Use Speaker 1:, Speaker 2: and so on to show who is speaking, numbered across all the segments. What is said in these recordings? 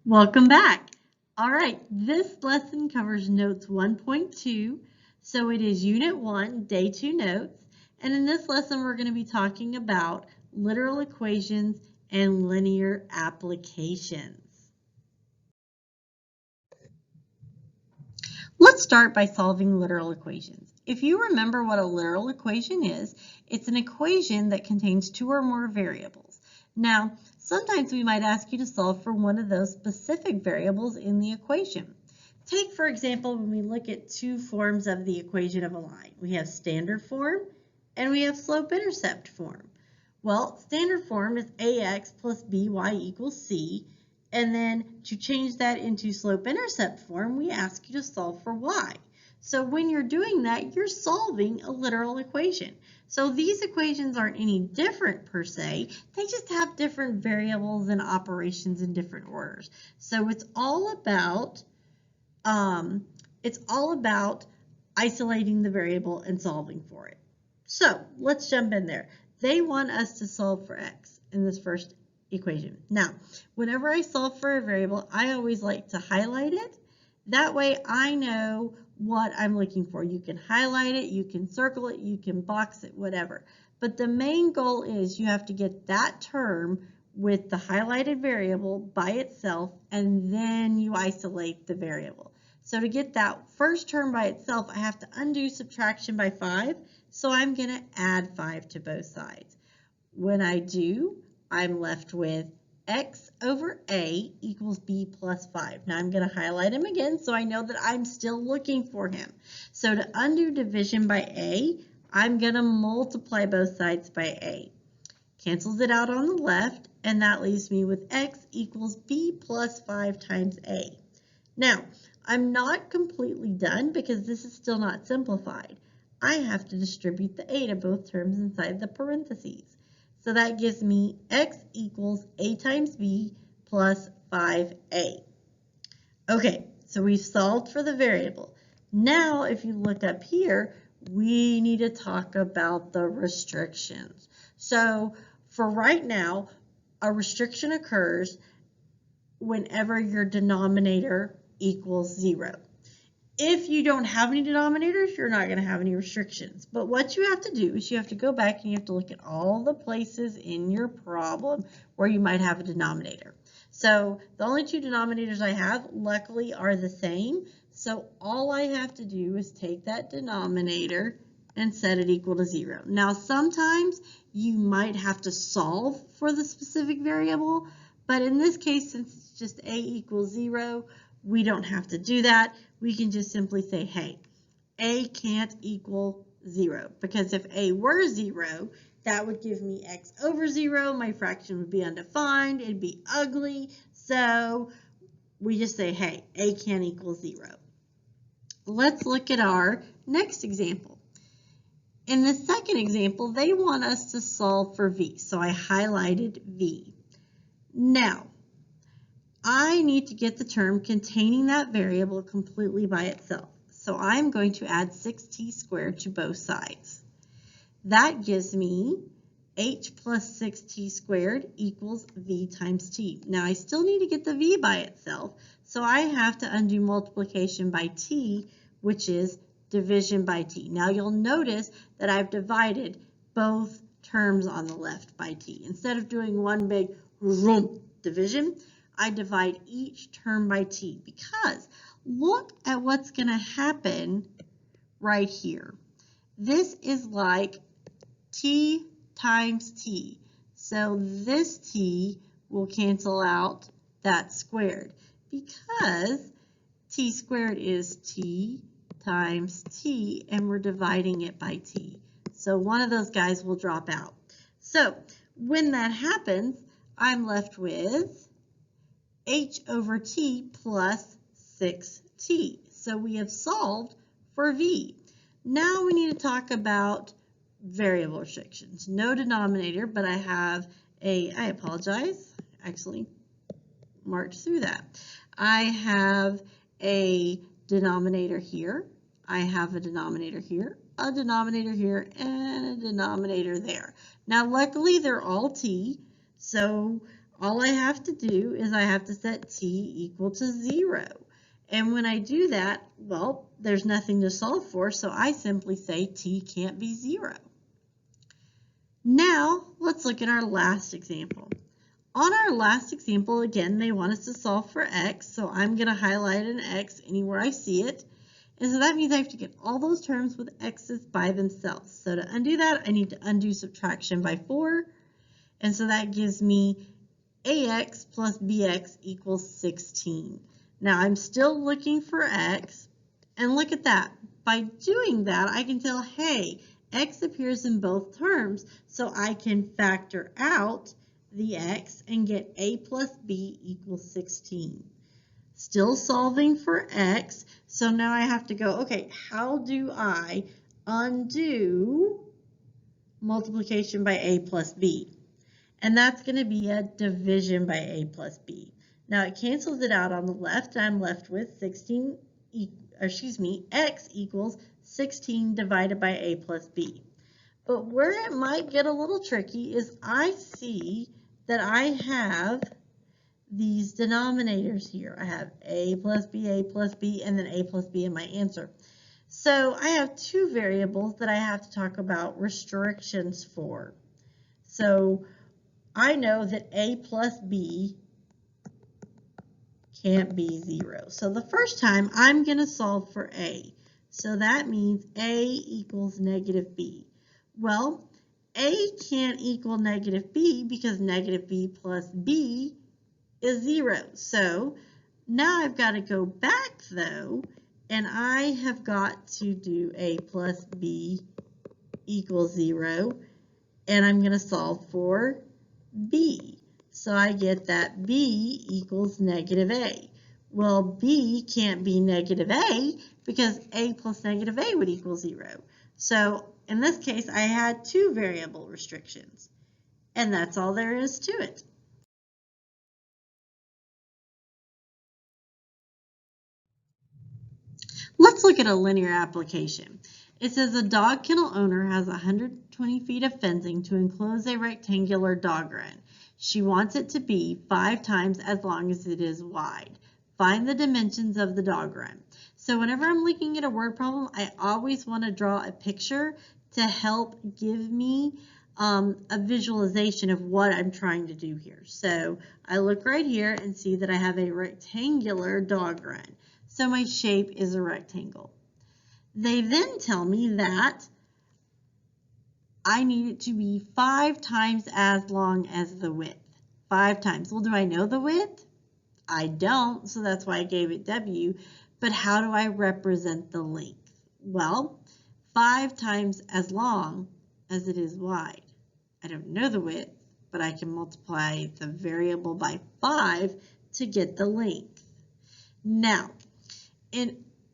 Speaker 1: Welcome back. All right, this lesson covers notes 1.2, so it is Unit 1, Day 2 notes, and in this lesson we're going to be talking about literal equations and linear applications. Let's start by solving literal equations. If you remember what a literal equation is, it's an equation that contains two or more variables. Now, sometimes we might ask you to solve for one of those specific variables in the equation. Take, for example, when we look at two forms of the equation of a line. We have standard form and we have slope-intercept form. Well, standard form is ax plus by equals c. And then to change that into slope-intercept form, we ask you to solve for y. So when you're doing that, you're solving a literal equation. So these equations aren't any different per se, they just have different variables and operations in different orders. So it's all about isolating the variable and solving for it. So let's jump in there. They want us to solve for x in this first equation. Now, whenever I solve for a variable, I always like to highlight it. That way I know what I'm looking for. You can highlight it, you can circle it, you can box it, whatever. But the main goal is you have to get that term with the highlighted variable by itself, and then you isolate the variable. So to get that first term by itself, I have to undo subtraction by 5. So I'm going to add 5 to both sides. When I do, I'm left with x over a equals b plus 5. Now I'm going to highlight him again so I know that I'm still looking for him. So to undo division by a, I'm going to multiply both sides by a. Cancels it out on the left, and that leaves me with x equals b plus 5 times a. Now, I'm not completely done because this is still not simplified. I have to distribute the a to both terms inside the parentheses. So that gives me x equals a times b plus 5a. Okay, so we've solved for the variable. Now, if you look up here, we need to talk about the restrictions. So for right now, a restriction occurs whenever your denominator equals 0. If you don't have any denominators, you're not going to have any restrictions. But what you have to do is you have to go back and you have to look at all the places in your problem where you might have a denominator. So the only two denominators I have, luckily, are the same. So all I have to do is take that denominator and set it equal to 0. Now, sometimes you might have to solve for the specific variable, but in this case, since it's just a equals 0, we don't have to do that. We can just simply say, hey, a can't equal 0, because if a were 0, that would give me x over 0. My fraction would be undefined. It'd be ugly. So we just say, hey, a can't equal 0. Let's look at our next example. In the second example, they want us to solve for v. So I highlighted v. Now, I need to get the term containing that variable completely by itself. So I'm going to add 6t squared to both sides. That gives me h plus 6t squared equals v times t. Now I still need to get the v by itself, so I have to undo multiplication by t, which is division by t. Now you'll notice that I've divided both terms on the left by t. Instead of doing one big division, I divide each term by t, because look at what's going to happen right here. This is like t times t. So this t will cancel out that squared, because t squared is t times t, and we're dividing it by t. So one of those guys will drop out. So when that happens, I'm left with h over t plus 6t. So we have solved for v. Now we need to talk about variable restrictions. No denominator, but I have I apologize, actually marched through that. I have a denominator here. I have a denominator here, a denominator here, and a denominator there. Now luckily they're all t, so all I have to do is I have to set t equal to 0. And when I do that, well, there's nothing to solve for, so I simply say t can't be 0. Now, let's look at our last example. On our last example, again, they want us to solve for x, so I'm going to highlight an x anywhere I see it. And so that means I have to get all those terms with x's by themselves. So to undo that, I need to undo subtraction by 4. And so that gives me ax plus bx equals 16. Now I'm still looking for x, and look at that. By doing that, I can tell, hey, x appears in both terms, so I can factor out the x and get a plus b equals 16. Still solving for x, so now I have to go, okay, how do I undo multiplication by a plus b? And that's going to be a division by a plus b. Now it cancels it out on the left, and I'm left with x equals 16 divided by a plus b. But where it might get a little tricky is I see that I have these denominators here. I have a plus b, and then a plus b in my answer. So I have two variables that I have to talk about restrictions for. So I know that a plus b can't be 0. So the first time I'm going to solve for a. So that means a equals negative b. Well, a can't equal negative b because negative b plus b is 0. So now I've got to go back though, and I have got to do a plus b equals 0, and I'm going to solve for b. So I get that b equals negative a. Well, b can't be negative a because a plus negative a would equal 0. So in this case, I had two variable restrictions, and that's all there is to it. Let's look at a linear application. It says a dog kennel owner has 120 feet of fencing to enclose a rectangular dog run. She wants it to be 5 times as long as it is wide. Find the dimensions of the dog run. So whenever I'm looking at a word problem, I always want to draw a picture to help give me a visualization of what I'm trying to do here. So I look right here and see that I have a rectangular dog run. So my shape is a rectangle. They then tell me that I need it to be 5 times as long as the width. 5 times. Well, do I know the width? I don't, so that's why I gave it W. But how do I represent the length? Well, 5 times as long as it is wide. I don't know the width, but I can multiply the variable by 5 to get the length. Now,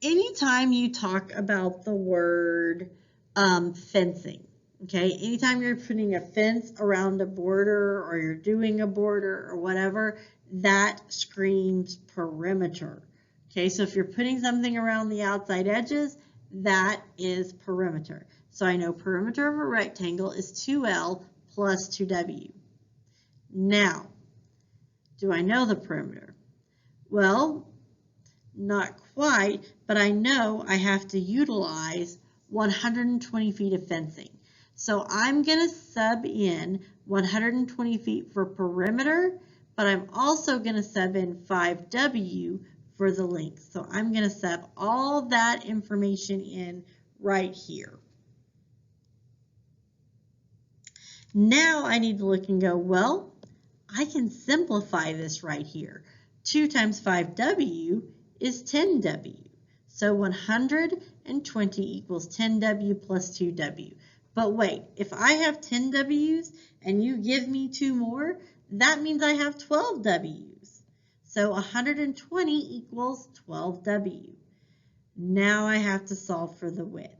Speaker 1: anytime you talk about the word fencing, okay, anytime you're putting a fence around a border or you're doing a border or whatever, that screams perimeter. Okay, so if you're putting something around the outside edges, that is perimeter. So I know perimeter of a rectangle is 2L plus 2W. Now, do I know the perimeter? Well, not quite, but I know I have to utilize 120 feet of fencing. So I'm going to sub in 120 feet for perimeter, but I'm also going to sub in 5W for the length. So I'm going to sub all that information in right here. Now I need to look and go, well, I can simplify this right here. 2 times 5W is 10W. So 120 equals 10W plus 2W. But wait, if I have 10 W's and you give me 2 more, that means I have 12 W's. So 120 equals 12W. Now I have to solve for the width.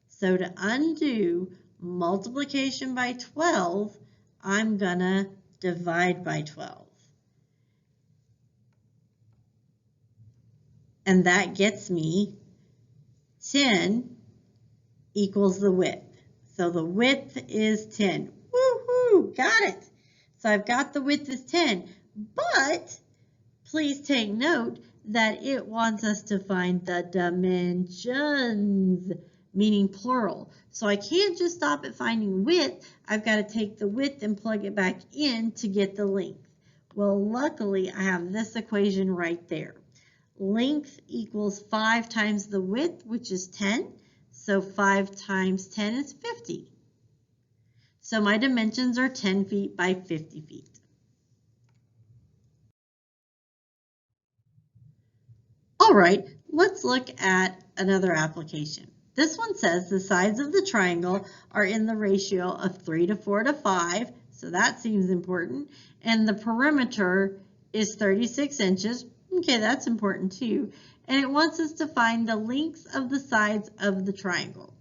Speaker 1: So to undo multiplication by 12, I'm gonna divide by 12. And that gets me 10 equals the width. So the width is 10. Woohoo! Got it. So I've got the width is 10. But please take note that it wants us to find the dimensions, meaning plural. So I can't just stop at finding width. I've got to take the width and plug it back in to get the length. Well, luckily, I have this equation right there. Length equals 5 times the width, which is 10. So 5 times 10 is 50. So my dimensions are 10 feet by 50 feet. All right, let's look at another application. This one says the sides of the triangle are in the ratio of 3 to 4 to 5, so that seems important, and the perimeter is 36 inches. Okay, that's important too. And it wants us to find the lengths of the sides of the triangle.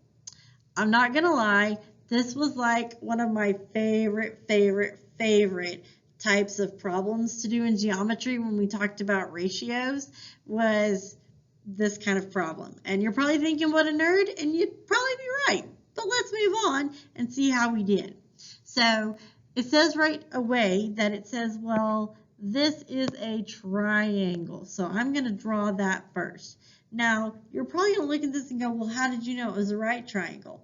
Speaker 1: I'm not going to lie, this was like one of my favorite types of problems to do in geometry when we talked about ratios, was this kind of problem. And you're probably thinking, what a nerd, and you'd probably be right. But let's move on and see how we did. So it says right away that it says, well, this is a triangle. So I'm going to draw that first. Now, you're probably going to look at this and go, well, how did you know it was the right triangle?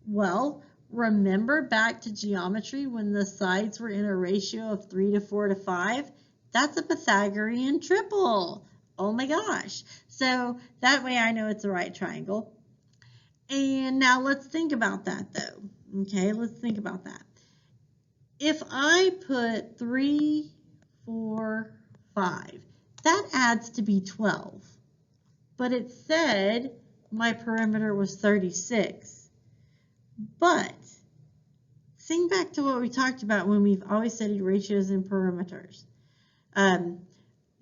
Speaker 1: Well, remember back to geometry when the sides were in a ratio of 3 to 4 to 5? That's a Pythagorean triple. Oh my gosh. So that way I know it's a right triangle. And now let's think about that though. Okay, let's think about that. If I put 3, 4, 5, that adds to be 12. But it said my perimeter was 36. But think back to what we talked about when we've always studied ratios and perimeters.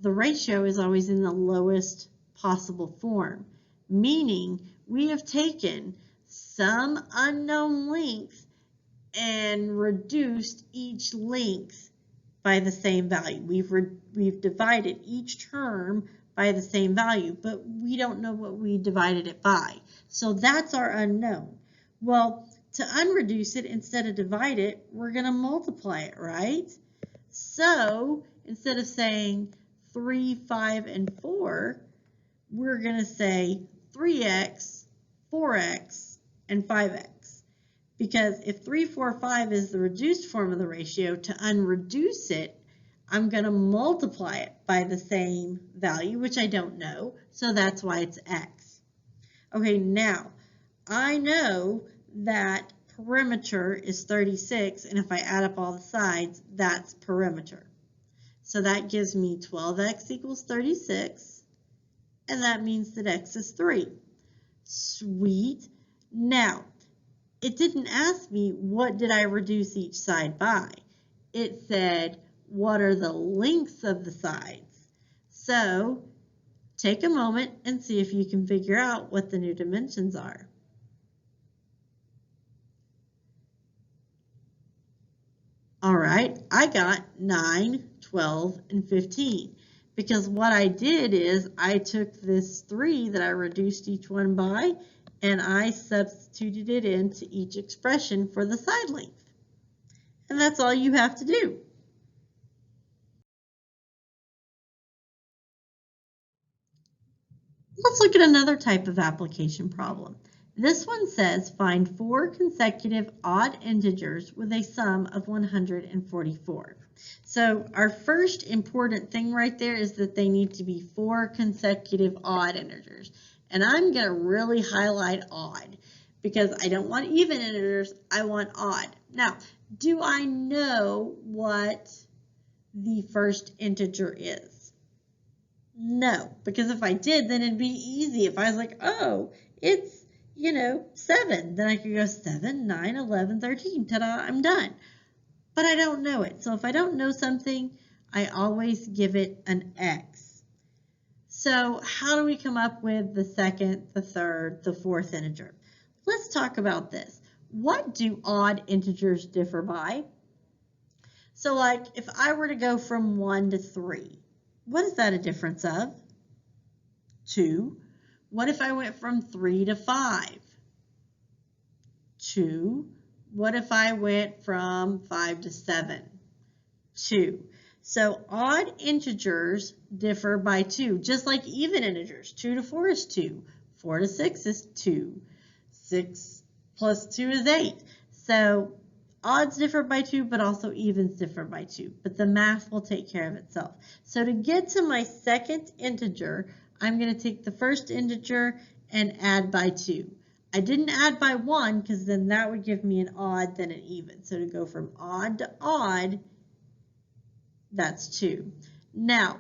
Speaker 1: The ratio is always in the lowest possible form, meaning we have taken some unknown length and reduced each length by the same value. We've divided each term by the same value, but we don't know what we divided it by. So that's our unknown. Well, to unreduce it, instead of divide it, we're going to multiply it, right? So instead of saying 3, 5, and 4, we're going to say 3x, 4x, and 5x. Because if 3, 4, 5 is the reduced form of the ratio, to unreduce it, I'm going to multiply it by the same value, which I don't know, so that's why it's x. Okay, now I know that perimeter is 36, and if I add up all the sides, that's perimeter. So that gives me 12x equals 36, and that means that x is 3. Sweet. Now, it didn't ask me what did I reduce each side by. It said, what are the lengths of the sides? So take a moment and see if you can figure out what the new dimensions are. All right, I got 9, 12, and 15. Because what I did is I took this 3 that I reduced each one by, and I substituted it into each expression for the side length. And that's all you have to do. Let's look at another type of application problem. This one says find 4 consecutive odd integers with a sum of 144. So our first important thing right there is that they need to be 4 consecutive odd integers. And I'm going to really highlight odd because I don't want even integers, I want odd. Now, do I know what the first integer is? No, because if I did, then it'd be easy. If I was like, oh, it's, 7, then I could go 7, 9, 11, 13, ta-da, I'm done. But I don't know it. So if I don't know something, I always give it an X. So how do we come up with the second, the third, the fourth integer? Let's talk about this. What do odd integers differ by? So like if I were to go from 1 to 3, what is that a difference of? 2. What if I went from 3 to 5? 2. What if I went from 5 to 7? 2. So odd integers differ by 2, just like even integers. 2 to 4 is 2. 4 to 6 is 2. 6 plus 2 is 8. So odds differ by 2, but also evens differ by 2. But the math will take care of itself. So to get to my second integer, I'm going to take the first integer and add by 2. I didn't add by 1 because then that would give me an odd, then an even. So to go from odd to odd, that's 2. Now,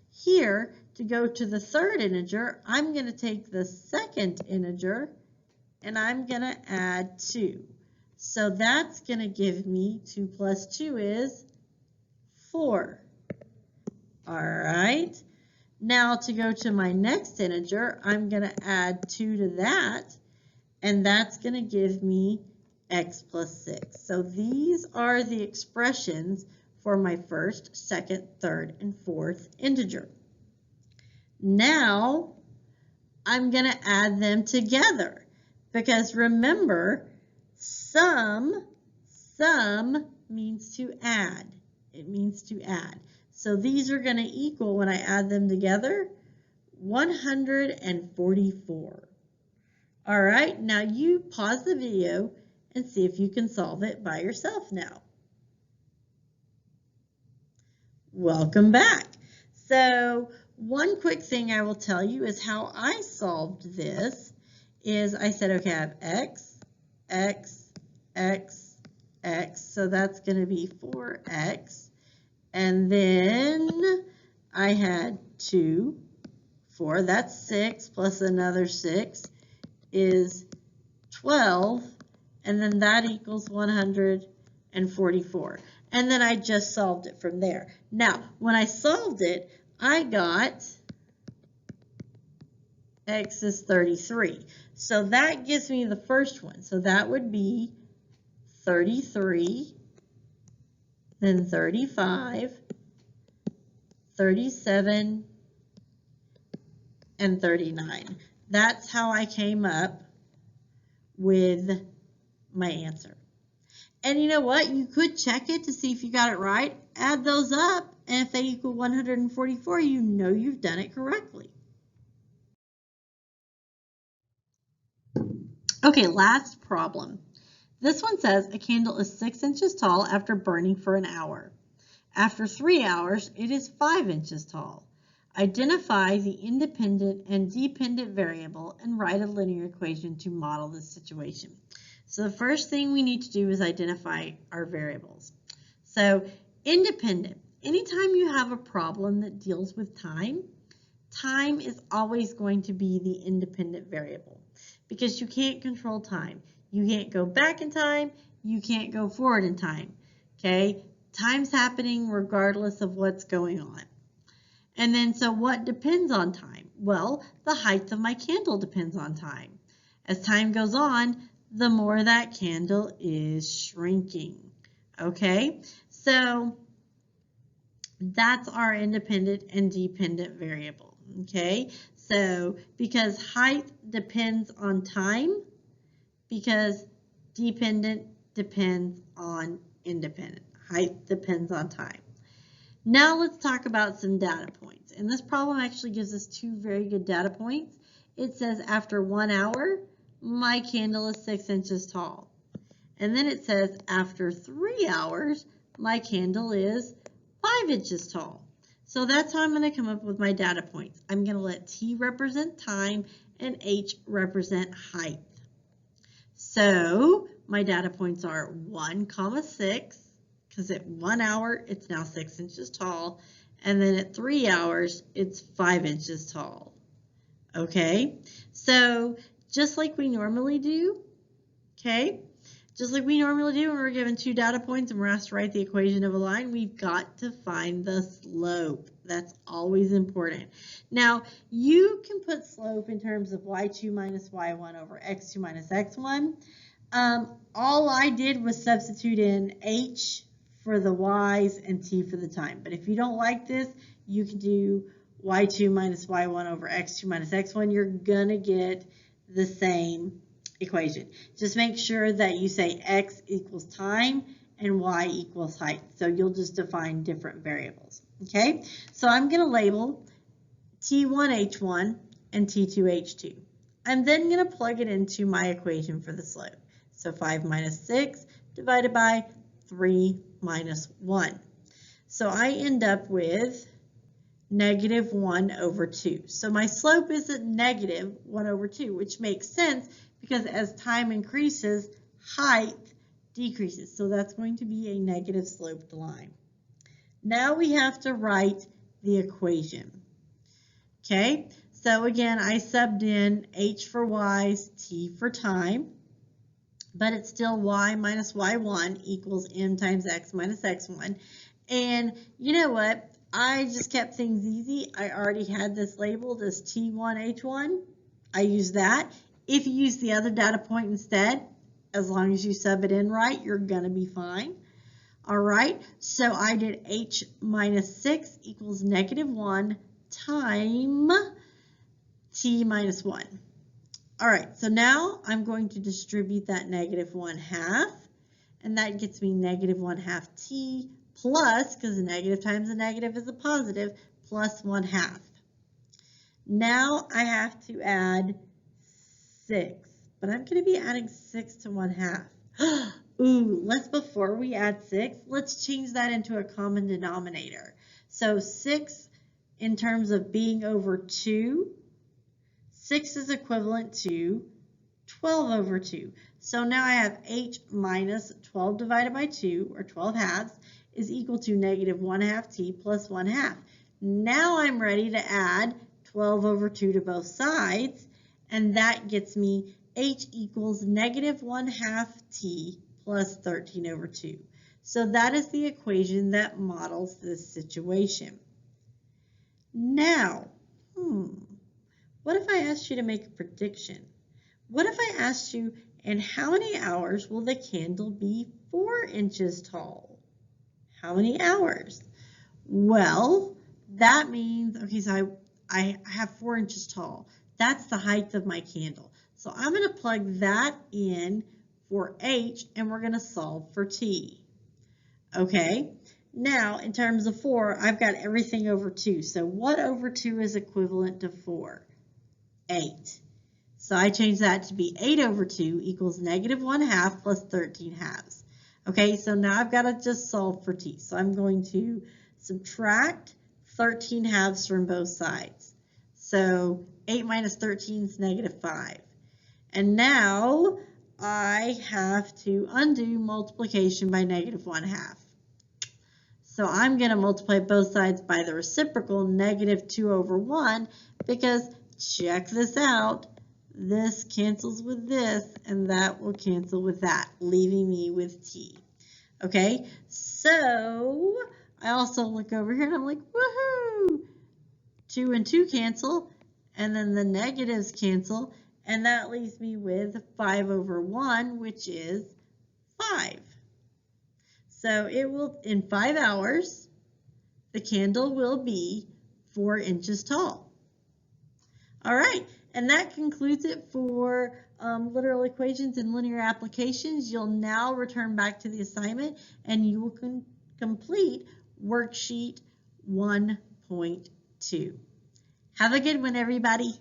Speaker 1: here, to go to the third integer, I'm going to take the second integer and I'm going to add 2. So that's going to give me 2 plus 2 is 4. All right. Now to go to my next integer, I'm going to add 2 to that, and that's going to give me x plus 6. So these are the expressions for my first, second, third, and fourth integer. Now I'm going to add them together because remember, sum means to add. It means to add. So these are going to equal, when I add them together, 144. All right, now you pause the video and see if you can solve it by yourself now. Welcome back. So one quick thing I will tell you is how I solved this is I said, okay, I have x, x, x, x. So that's going to be 4x. And then I had 2, 4, that's 6, plus another 6 is 12, and then that equals 144. And then I just solved it from there. Now, when I solved it, I got x is 33. So that gives me the first one. So that would be 33, then 35, 37, and 39. That's how I came up with my answer. And you know what? You could check it to see if you got it right. Add those up, and if they equal 144, you know you've done it correctly. Okay, last problem. This one says a candle is 6 inches tall after burning for an hour. After 3 hours, it is 5 inches tall. Identify the independent and dependent variable and write a linear equation to model this situation. So the first thing we need to do is identify our variables. So independent, anytime you have a problem that deals with time, time is always going to be the independent variable because you can't control time. You can't go back in time, you can't go forward in time, okay? Time's happening regardless of what's going on. And then, so what depends on time? Well, the height of my candle depends on time. As time goes on, the more that candle is shrinking, okay? So that's our independent and dependent variable, okay? So because height depends on time, because dependent depends on independent. Height depends on time. Now let's talk about some data points. And this problem actually gives us 2 very good data points. It says after 1 hour, my candle is 6 inches tall. And then it says after 3 hours, my candle is 5 inches tall. So that's how I'm going to come up with my data points. I'm going to let T represent time and H represent height. So my data points are 1, 6, because at 1 hour, it's now 6 inches tall. And then at 3 hours, it's 5 inches tall. Okay, so just like we normally do, okay, just like we normally do when we're given 2 data points and we're asked to write the equation of a line, we've got to find the slope. That's always important. Now, you can put slope in terms of y2 minus y1 over x2 minus x1. All I did was substitute in h for the y's and t for the time. But if you don't like this, you can do y2 minus y1 over x2 minus x1. You're going to get the same equation. Just make sure that you say x equals time and y equals height. So you'll just define different variables. Okay, so I'm going to label T1H1 and T2H2. I'm then going to plug it into my equation for the slope. So 5 minus 6 divided by 3 minus 1. So I end up with negative 1 over 2. So my slope is at negative 1 over 2, which makes sense because as time increases, height decreases. So that's going to be a negative sloped line. Now we have to write the equation. Okay, so again, I subbed in h for y's, t for time, but it's still y minus y1 equals m times x minus x1. And you know what? I just kept things easy. I already had this labeled as T1H1. I use that. If you use the other data point instead, as long as you sub it in right, you're going to be fine. All right, so I did h minus 6 equals negative 1 time t minus 1. All right, so now I'm going to distribute that negative 1/2, and that gets me negative 1/2 t plus, because a negative times a negative is a positive, plus 1/2. Now I have to add 6, but I'm going to be adding 6 to 1/2. Ooh, before we add 6, let's change that into a common denominator. So 6 in terms of being over 2, 6 is equivalent to 12 over 2. So now I have h minus 12 divided by 2, or 12 halves, is equal to negative 1/2 t plus 1/2. Now I'm ready to add 12 over 2 to both sides, and that gets me h equals negative 1/2 t plus 13 over 2. So that is the equation that models this situation. Now, what if I asked you to make a prediction? What if I asked you, in how many hours will the candle be 4 inches tall? How many hours? Well, that means, okay, so I have 4 inches tall. That's the height of my candle. So I'm going to plug that in for h, and we're going to solve for t. Okay, now in terms of 4, I've got everything over 2. So what over 2 is equivalent to 4? 8. So I change that to be 8 over 2 equals negative 1/2 plus 13 halves. Okay, so now I've got to just solve for t. So I'm going to subtract 13 halves from both sides. So 8 minus 13 is negative 5. And now I have to undo multiplication by negative 1/2. So I'm going to multiply both sides by the reciprocal, negative 2 over 1, because check this out. This cancels with this, and that will cancel with that, leaving me with t. Okay, so I also look over here and I'm like, woohoo! 2 and 2 cancel, and then the negatives cancel, and that leaves me with 5 over 1, which is 5. So it will, in 5 hours, the candle will be 4 inches tall. All right, and that concludes it for literal equations and linear applications. You'll now return back to the assignment and you will complete worksheet 1.2. Have a good one, everybody.